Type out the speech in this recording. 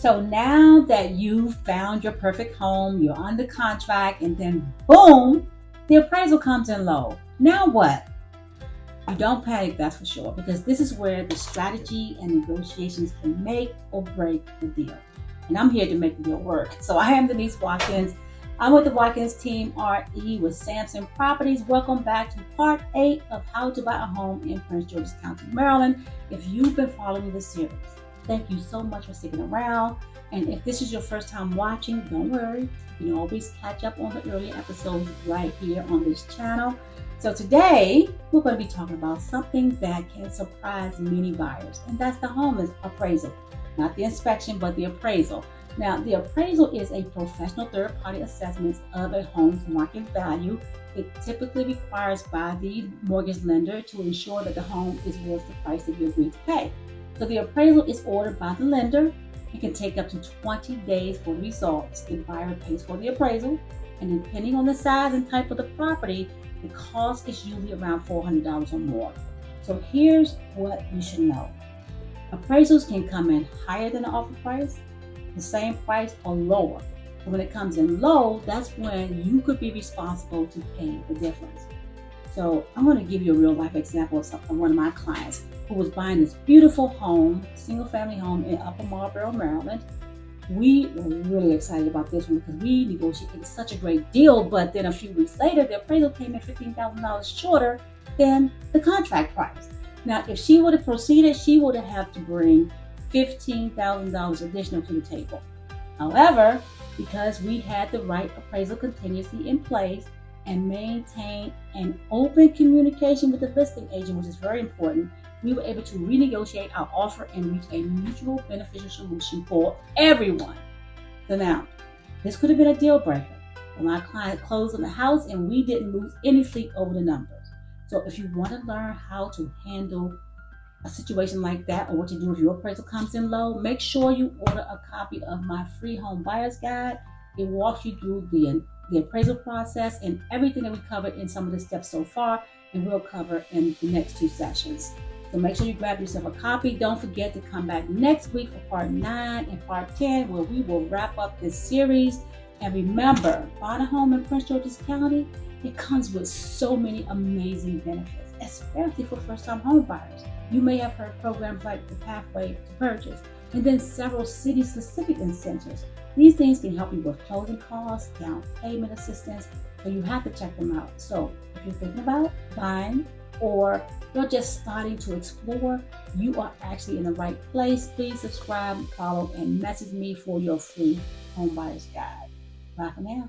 So now that you've found your perfect home, you're under contract, and then boom, the appraisal comes in low. Now what? You don't panic, that's for sure, because this is where the strategy and negotiations can make or break the deal. And I'm here to make the deal work. So I am Denise Watkins. I'm with the Watkins Team RE with Sampson Properties. Welcome back to part 8 of how to buy a home in Prince George's County, Maryland. If you've been following this series, thank you so much for sticking around. And if this is your first time watching, don't worry. You can always catch up on the earlier episodes right here on this channel. So today, we're going to be talking about something that can surprise many buyers, and that's the home appraisal. Not the inspection, but the appraisal. Now, the appraisal is a professional third-party assessment of a home's market value. It typically requires by the mortgage lender to ensure that the home is worth the price that you agreed to pay. So the appraisal is ordered by the lender. It can take up to 20 days for the results. The buyer pays for the appraisal, and depending on the size and type of the property, the cost is usually around $400 or more. So here's what you should know. Appraisals can come in higher than the offer price, the same price, or lower. So when it comes in low, that's when you could be responsible to pay the difference. So I'm going to give you a real life example of one of my clients who was buying this beautiful home, single family home in Upper Marlboro, Maryland. We were really excited about this one because we negotiated such a great deal, but then a few weeks later, the appraisal came in $15,000 shorter than the contract price. Now, if she would have proceeded, she would have had to bring $15,000 additional to the table. However, because we had the right appraisal contingency in place and maintained an open communication with the listing agent, which is very important, we were able to renegotiate our offer and reach a mutual beneficial solution for everyone. So now, this could have been a deal breaker. When our client closed on the house and we didn't lose any sleep over the numbers. So if you want to learn how to handle a situation like that or what to do if your appraisal comes in low, make sure you order a copy of my free home buyer's guide. It walks you through the appraisal process and everything that we covered in some of the steps so far, and we'll cover in the next 2 sessions. So make sure you grab yourself a copy. Don't forget to come back next week for part 9 and part 10, where we will wrap up this series. And remember, buying a home in Prince George's County, it comes with so many amazing benefits, especially for first-time home buyers. You may have heard programs like the Pathway to Purchase, and then several city-specific incentives. These things can help you with closing costs, down payment assistance, so you have to check them out. So if you're thinking about buying, or you're just starting to explore, you are actually in the right place. Please subscribe, follow, and message me for your free home buyer's guide. Bye for now.